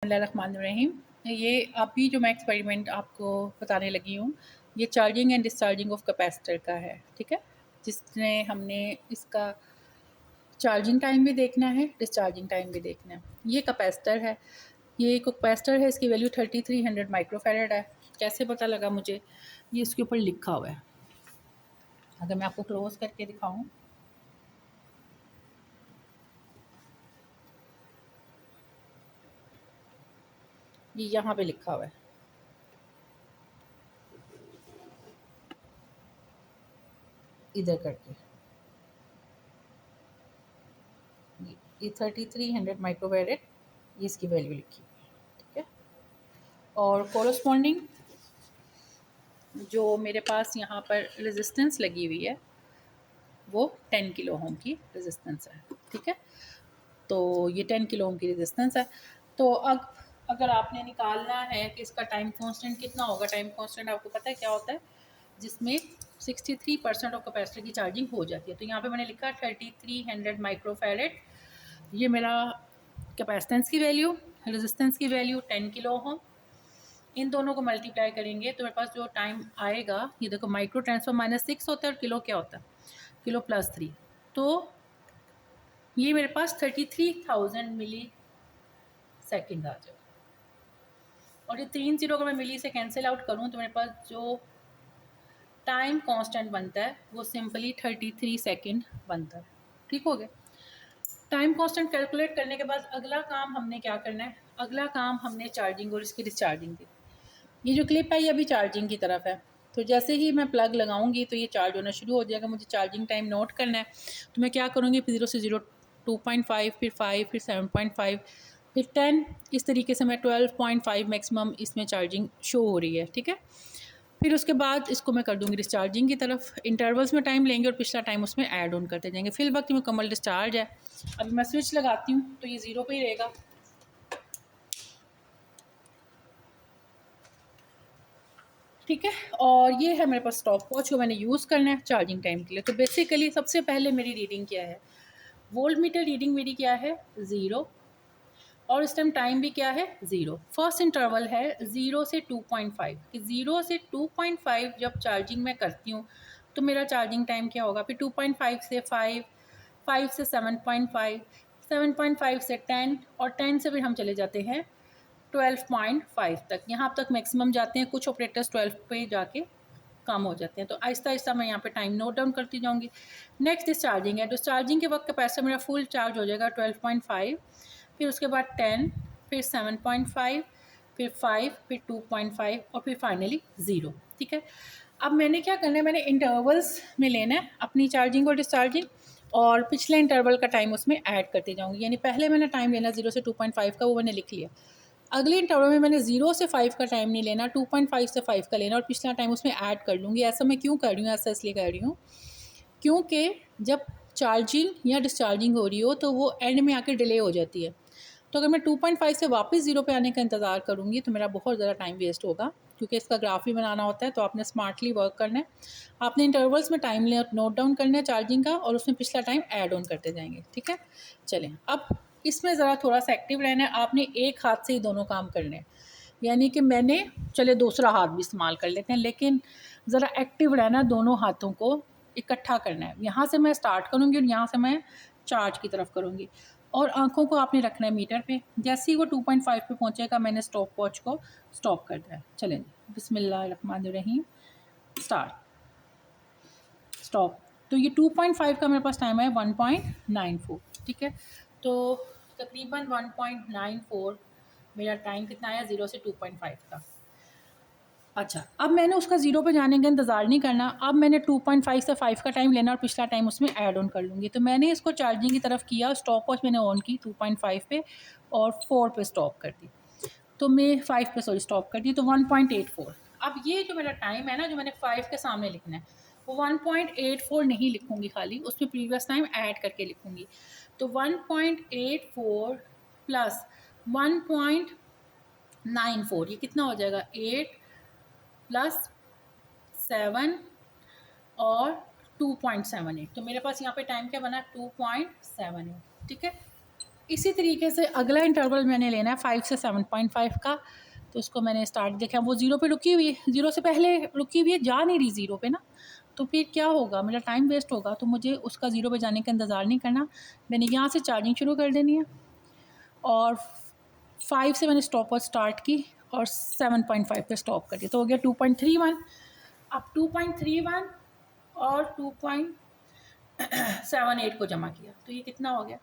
बिस्मिल्लाहिर्रहमानिर्रहीम। ये अभी जो मैं एक्सपेरिमेंट आपको बताने लगी हूँ, ये charging and discharging of capacitor का है, ठीक है। जिसमें हमने इसका चार्जिंग टाइम भी देखना है, डिस्चार्जिंग टाइम भी देखना है। ये कैपेसिटर है, ये कैपेसिटर है, इसकी वैल्यू 3300 माइक्रोफैरड है। कैसे पता लगा मुझे? ये इसके ऊपर लिखा हुआ है। अगर मैं आपको क्लोज करके दिखाऊँ, ये यहाँ पे लिखा हुआ है। इधर करके ये 3300 माइक्रोफैरड, ये इसकी वैल्यू लिखी हुई है, ठीक है। और कोरस्पॉन्डिंग जो मेरे पास यहाँ पर रेजिस्टेंस लगी हुई है वो 10 किलो ओम की रेजिस्टेंस है, ठीक है। तो ये 10 किलो ओम की रेजिस्टेंस है। तो अब अगर आपने निकालना है कि इसका टाइम कांस्टेंट कितना होगा, टाइम कांस्टेंट आपको पता है क्या होता है, जिसमें 63% ऑफ कैपेसिटर की चार्जिंग हो जाती है। तो यहाँ पे मैंने लिखा 3300 माइक्रोफैरड, ये मेरा कैपेसिटेंस की वैल्यू, रेजिस्टेंस की वैल्यू 10 किलो ओम। इन दोनों को मल्टीप्लाई करेंगे तो मेरे पास जो टाइम आएगा, ये देखो माइक्रो ट्रांसफर -6 होता है और किलो क्या होता है, किलो +3। तो ये मेरे पास 33,000 मिली सेकेंड आ जाएगा। और ये 3 जीरो अगर मैं मिली से कैंसिल आउट करूँ तो मेरे पास जो टाइम कांस्टेंट बनता है वो सिंपली 33 सेकेंड बनता है, ठीक हो गया। टाइम कांस्टेंट कैलकुलेट करने के बाद अगला काम हमने क्या करना है, अगला काम हमने चार्जिंग और इसकी डिस्चार्जिंग की। ये जो क्लिप है ये अभी चार्जिंग की तरफ है। तो जैसे ही मैं प्लग लगाऊंगी तो ये चार्ज होना शुरू हो जाएगा। मुझे चार्जिंग टाइम नोट करना है, तो मैं क्या करूँगी, 0 से 0 2.5, फिर 5, फिर 7.5, फिर 10, इस तरीके से मैं 12.5 मैक्सिमम इसमें चार्जिंग शो हो रही है, ठीक है। फिर उसके बाद इसको मैं कर दूँगी डिस्चार्जिंग की तरफ। इंटरवल्स में टाइम लेंगे और पिछला टाइम उसमें ऐड ऑन करते जाएंगे। फिल वक्त मुकम्मल डिस्चार्ज है। अभी मैं स्विच लगाती हूँ तो ये 0 पे ही रहेगा, ठीक है। और ये है मेरे पास स्टॉप वॉच को मैंने यूज़ करना है चार्जिंग टाइम के लिए। तो बेसिकली सबसे पहले मेरी रीडिंग क्या है, वोल्ट मीटर रीडिंग मेरी क्या है 0, और इस टाइम टाइम भी क्या है 0। फर्स्ट इंटरवल है 0 से 2.5 कि 0 से 2.5 जब चार्जिंग मैं करती हूँ तो मेरा चार्जिंग टाइम क्या होगा। फिर 2.5 से 5, 5 से 7.5, 7.5 से 10, और 10 से फिर हम चले जाते हैं 12.5 तक। यहाँ तक मैक्सिमम जाते हैं, कुछ ऑपरेटर्स 12 पे जाके कम हो जाते हैं। तो आहिस्ता आहिस्ता मैं यहाँ पे टाइम नोट डाउन करती जाऊँगी। नेक्स्ट डिस्चार्जिंग है, डिस्चार्जिंग के वक्त कैपेसिटर मेरा फुल चार्ज हो जाएगा 12.5, फिर उसके बाद 10, फिर 7.5, फिर 5, फिर 2.5 और फिर फाइनली 0, ठीक है। अब मैंने क्या करना है, मैंने इंटरवल्स में लेना है अपनी चार्जिंग और डिस्चार्जिंग, और पिछले इंटरवल का टाइम उसमें ऐड करती जाऊँगी। यानी पहले मैंने टाइम लेना 0 से 2.5 का, वो मैंने लिख लिया। अगले इंटरवल में मैंने 0 से 5 का टाइम नहीं लेना, 2.5 से 5 का लेना और पिछला टाइम उसमें ऐड कर लूँगी। ऐसा मैं क्यों कर रही हूँ, ऐसा इसलिए कर रही हूँ क्योंकि जब चार्जिंग या डिस्चार्जिंग हो रही हो तो वो एंड में आके डिले हो जाती है। तो अगर मैं 2.5 से वापस 0 पे आने का इंतज़ार करूँगी तो मेरा बहुत ज़्यादा टाइम वेस्ट होगा, क्योंकि इसका ग्राफ भी बनाना होता है। तो आपने स्मार्टली वर्क करना है, आपने इंटरवल्स में टाइम ले नोट डाउन करना है चार्जिंग का, और उसमें पिछला टाइम ऐड ऑन करते जाएंगे, ठीक है। चलें, अब इसमें ज़रा थोड़ा सा एक्टिव रहना है। आपने एक हाथ से ही दोनों काम करने हैं, यानी कि मैंने चले दूसरा हाथ भी इस्तेमाल कर लेते हैं, लेकिन ज़रा एक्टिव रहना, दोनों हाथों को इकट्ठा करना है। यहाँ से मैं स्टार्ट करूँगी और यहाँ से मैं चार्ज की तरफ करूँगी, और आँखों को आपने रखना है मीटर पे। जैसे ही वो 2.5 पे पहुँचेगा मैंने स्टॉप वॉच को स्टॉप कर दिया है। चलें, बिस्मिल्लाहिर्रहमानिर्रहीम, स्टार्ट, स्टॉप। तो ये 2.5 का मेरे पास टाइम है 1.94, ठीक है। तो तकरीबन 1.94 मेरा टाइम कितना आया 0 से 2.5 का। अच्छा, अब मैंने उसका 0 पे जाने का इंतज़ार नहीं करना। अब मैंने 2.5 से 5 का टाइम लेना और पिछला टाइम उसमें ऐड ऑन कर लूँगी। तो मैंने इसको चार्जिंग की तरफ किया, स्टॉप वॉच मैंने ऑन की 2.5 पे और 4 पे स्टॉप कर दी। तो मैं 5 पे सॉरी स्टॉप कर दी, तो 1.84। अब ये जो मेरा टाइम है ना, जो मैंने 5 के सामने लिखना है, वो 1.84 नहीं लिखूँगी खाली, उसमें प्रीवियस टाइम ऐड करके लिखूँगी। तो 1.84 प्लस 1.94, ये कितना हो जाएगा 8 प्लस 7 और 2.78। तो मेरे पास यहाँ पे टाइम क्या बना 2.78, ठीक है। इसी तरीके से अगला इंटरवल मैंने लेना है 5 से 7.5 का। तो उसको मैंने स्टार्ट देखा, वो 0 पे रुकी हुई है, 0 से पहले रुकी हुई है, जा नहीं रही 0 पे ना, तो फिर क्या होगा, मेरा टाइम वेस्ट होगा। तो मुझे उसका 0 पे जाने का इंतज़ार नहीं करना, मैंने यहाँ से चार्जिंग शुरू कर देनी है। और 5 से मैंने स्टॉप वॉच स्टार्ट की और 7.5 पे स्टॉप कर दिया, तो हो गया 2.31। अब 2.31 और 2.78 को जमा किया तो ये कितना हो गया,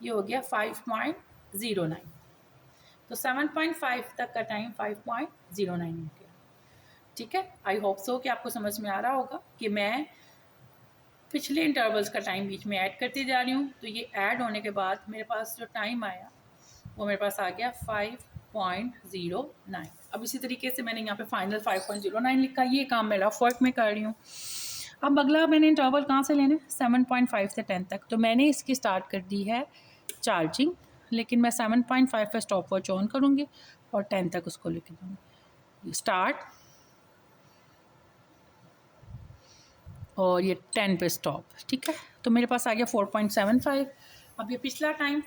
ये हो गया 5.09। तो 7.5 तक का टाइम 5.09 हो गया। ठीक है, आई होप सो कि आपको समझ में आ रहा होगा कि मैं पिछले इंटरवल्स का टाइम बीच में ऐड करती जा रही हूँ। तो ये ऐड होने के बाद मेरे पास जो टाइम आया वो मेरे पास आ गया 5.09। अब इसी तरीके से मैंने यहाँ पे फाइनल 5.09 लिखा। ये काम मैं रफ वर्क में कर रही हूँ। अब अगला मैंने इंटरवल कहाँ से लेने, 7.5 से 10 तक। तो मैंने इसकी स्टार्ट कर दी है चार्जिंग, लेकिन मैं 7.5 पे स्टॉप वॉच ऑन करूँगी और 10 तक उसको लेके जाऊँगी। स्टार्ट और ये 10 पे स्टॉप। ठीक है, तो मेरे पास आ गया 4.75। अब ये पिछला टाइम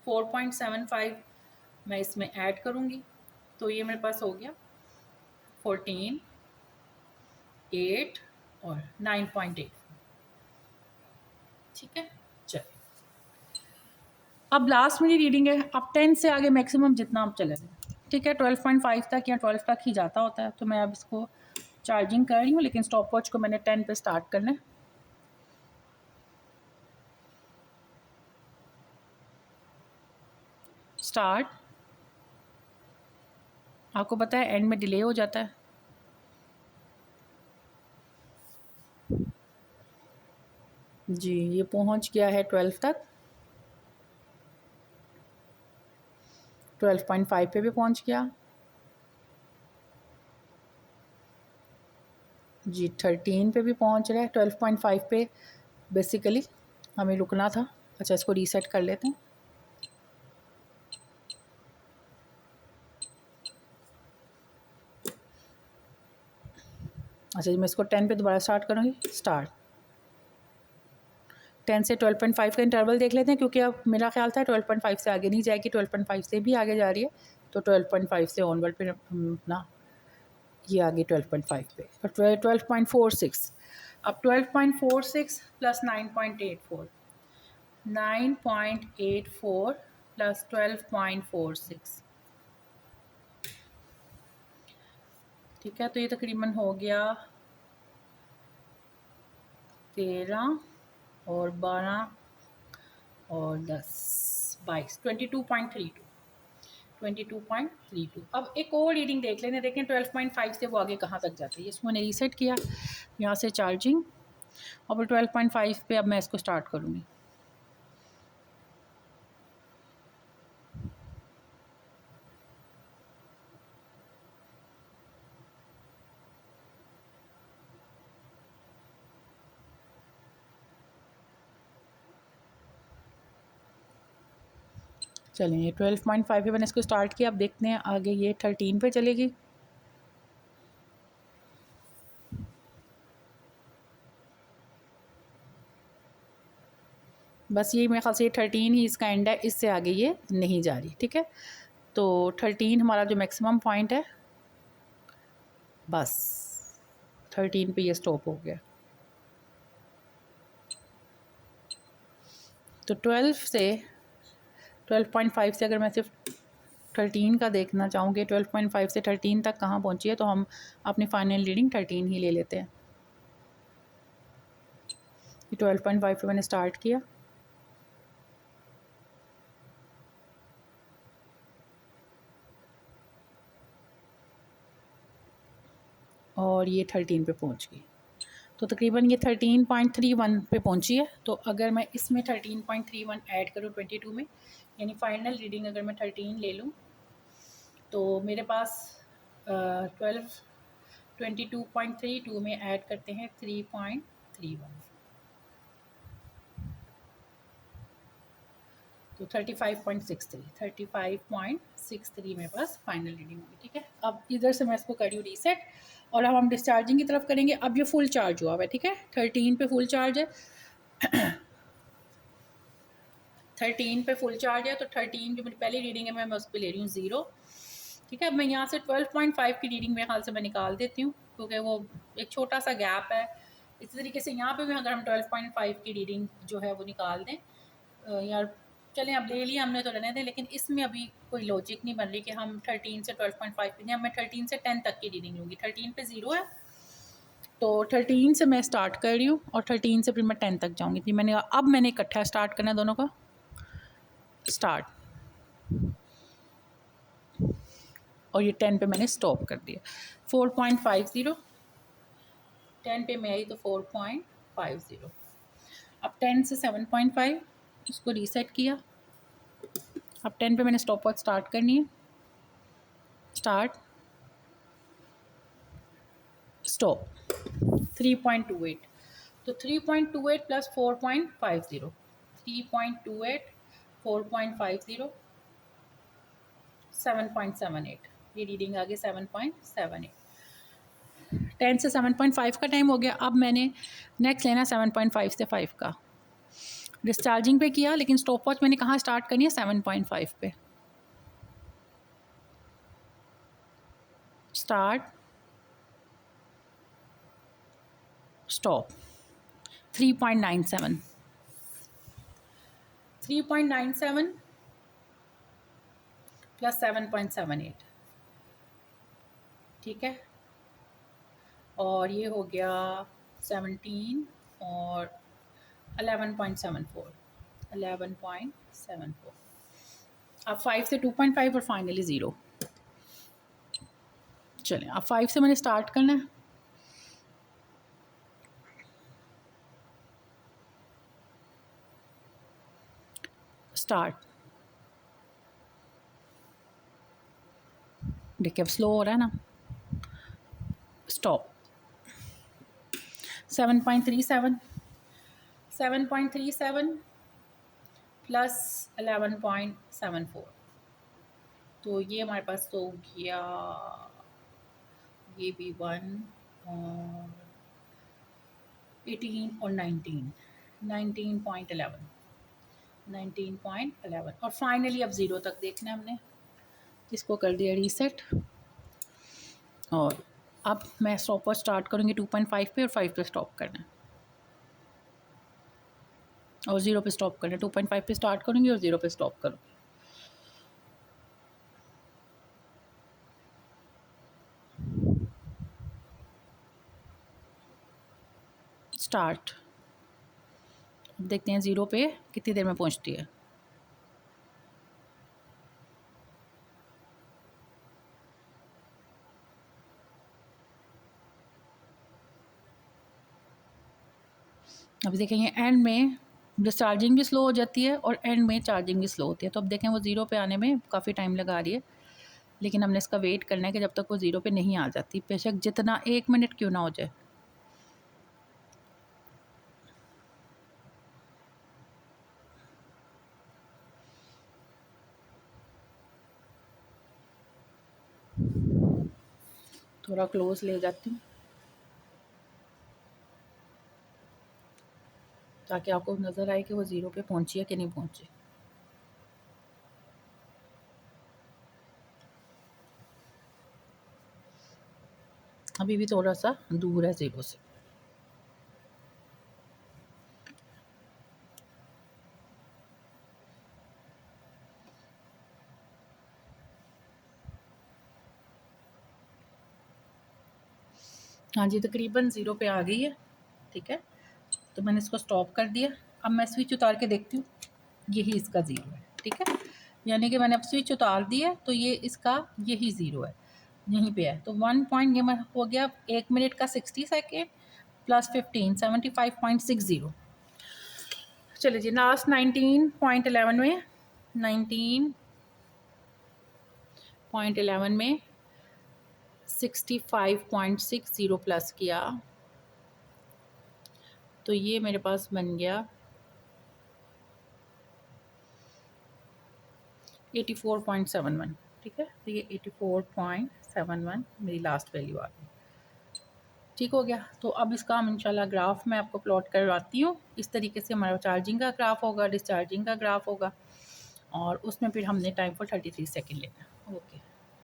4.75 मैं इसमें ऐड करूँगी, तो ये मेरे पास हो गया 14, 8 और 9.8। ठीक है, चलिए अब लास्ट मेरी रीडिंग है। अब 10 से आगे मैक्सिमम जितना आप चले जाए। ठीक है, 12.5 तक या 12 तक ही जाता होता है। तो मैं अब इसको चार्जिंग कर रही हूँ, लेकिन स्टॉप वॉच को मैंने 10 पे स्टार्ट करना है। स्टार्ट। आपको पता है एंड में डिले हो जाता है। जी, ये पहुंच गया है 12 तक, 12.5 पे भी पहुंच गया जी, 13 पे भी पहुंच रहा है। 12.5 पे बेसिकली हमें रुकना था। अच्छा, इसको रीसेट कर लेते हैं। अच्छा जी, मैं इसको 10 पे दोबारा स्टार्ट करूँगी। स्टार्ट। 10 से 12.5 का इंटरवल देख लेते हैं, क्योंकि अब मेरा ख्याल था 12.5 से आगे नहीं जाएगी, 12.5 से भी आगे जा रही है। तो 12.5 से ऑनवर्ड पे ना ये आगे 12.5 पे और 12.46। अब 12.46 प्लस 9.84, 9.84 प्लस 12.46। ठीक है, तो ये तकरीबन हो गया 13 और 12 और 10, 22, 22.32, 22.32। अब एक और रीडिंग देख लेते, देखें 12.5 से वो आगे कहाँ तक जाती है। इसको मैंने रीसेट किया यहाँ से चार्जिंग, और 12.5 पे अब मैं इसको स्टार्ट करूँगी। चलिए 12.5 पे मैंने इसको स्टार्ट किया। अब देखते हैं आगे ये 13 पे चलेगी। बस ये मेरे ख्याल से 13 ही इसका एंड है, इससे आगे ये नहीं जा रही। ठीक है, तो 13 हमारा जो मैक्सिमम पॉइंट है, बस 13 पे ये स्टॉप हो गया। तो 12.5 से अगर मैं सिर्फ 13 का देखना चाहूँगी, 12.5 से 13 तक कहाँ पहुँची है, तो हम अपनी फाइनल रीडिंग 13 ही ले लेते हैं। 12.5 पे मैंने स्टार्ट किया और ये 13 पे पहुँच गई। तो तकरीबन ये 13.31 पे पहुँची है। तो अगर मैं इसमें 13.31 ऐड करूँ 22 में, यानी फाइनल रीडिंग अगर मैं 13 ले लूँ, तो मेरे पास 22.32 में ऐड करते हैं 3.31, तो 35.63 मेरे पास फाइनल रीडिंग होगी। ठीक है, अब इधर से मैं इसको कर रही हूँ रीसेट, और अब हम डिस्चार्जिंग की तरफ करेंगे। अब ये फुल चार्ज हुआ हुआ है। ठीक है, 13 पे फुल चार्ज है, 13 पे फुल चार्ज है, तो 13 जो मेरी पहली रीडिंग है मैं उस पर ले रही हूँ 0। ठीक है, अब मैं यहाँ से 12.5 की रीडिंग मेरे ख्याल से मैं निकाल देती हूँ, क्योंकि वो एक छोटा सा गैप है। इसी तरीके से यहाँ पे भी अगर हम 12.5 की रीडिंग जो है वो निकाल दें, यार चलें अब ले लिया हमने तो रहने दें, लेकिन इसमें अभी कोई लॉजिक नहीं बन रही कि हम 13 से 12.5 की नहीं, अब मैं 13 से 10 तक की रीडिंग लूँगी। 13 पे 0 है, तो 13 से मैं स्टार्ट कर रही हूँ और 13 से फिर मैं 10 तक जाऊँगी। फिर मैंने इकट्ठा स्टार्ट करना है दोनों का। स्टार्ट, और ये 10 पे मैंने स्टॉप कर दिया। 4.50, 10 पे मैं आई तो 4.50। अब 10 से 7.5 इसको रीसेट किया। अब 10 पे मैंने स्टॉप वॉच स्टार्ट करनी है। Start, stop, 3.28। तो 3.28 प्लस 4.50, 3.28 4.50 7.78, ये रीडिंग आ गई 7.78। 10 से 7.5 का टाइम हो गया। अब मैंने नेक्स्ट लेना 7.5 से 5 का। डिस्चार्जिंग पे किया, लेकिन स्टॉप वॉच मैंने कहाँ स्टार्ट करनी है, 7.5 पे। स्टार्ट, स्टॉप, 3.97, 3.97 प्लस 7.78, ठीक है। और ये हो गया 17 और 11.74, 11.74। अब 5 से 2.5 और फाइनली 0। चलें, अब 5 से मैंने स्टार्ट करना है। स्टार्ट, देखिए अब स्लो हो रहा है ना। स्टॉप, 7.37, 7.37 प्लस 11.74, तो ये हमारे पास तो हो गया, ये भी 1 और 18 और 19, 19.11, 19.11। और फाइनली अब 0 तक देखना है हमने, इसको कर दिया रीसेट। और अब मैं स्टॉप वॉच स्टार्ट करूँगी 2.5 पे, और 5 पे स्टॉप करना है, और 0 पे स्टॉप करना है। 2.5 पे स्टार्ट करूँगी और 0 पे स्टॉप करूँगी। स्टार्ट, अब देखते हैं 0 पे कितनी देर में पहुँचती है। अब देखेंगे एंड में डिस्चार्जिंग भी स्लो हो जाती है और एंड में चार्जिंग भी स्लो होती है। तो अब देखें वो 0 पे आने में काफ़ी टाइम लगा रही है, लेकिन हमने इसका वेट करना है कि जब तक वो 0 पे नहीं आ जाती, बेशक जितना 1 मिनट क्यों ना हो जाए। थोड़ा क्लोज ले जाती हूँ ताकि आपको नज़र आए कि वो 0 पे पहुँची है कि नहीं पहुँची। अभी भी थोड़ा सा दूर है 0 से। हाँ जी, तकरीबन 0 पे आ गई है, ठीक है। तो मैंने इसको स्टॉप कर दिया। अब मैं स्विच उतार के देखती हूँ, यही इसका 0 है, ठीक है। यानी कि मैंने अब स्विच उतार दिया तो ये इसका यही 0 है, यहीं पे है। तो 1 पॉइंट ये हो गया 1 मिनट का 60 सेकेंड प्लस 15, 75.60। चलिए जी, लास्ट 19.11 में, 19.11 में 65.60 प्लस किया, तो ये मेरे पास बन गया 84.71, ठीक है। तो ये 84.71 मेरी लास्ट वैल्यू आ गई, ठीक हो गया। तो अब इसका हम इंशाल्लाह ग्राफ मैं आपको प्लॉट करवाती हूँ। इस तरीके से हमारा चार्जिंग का ग्राफ होगा, डिस्चार्जिंग का ग्राफ होगा और उसमें फिर हमने टाइम फॉर 33 सेकंड लेना। ओके।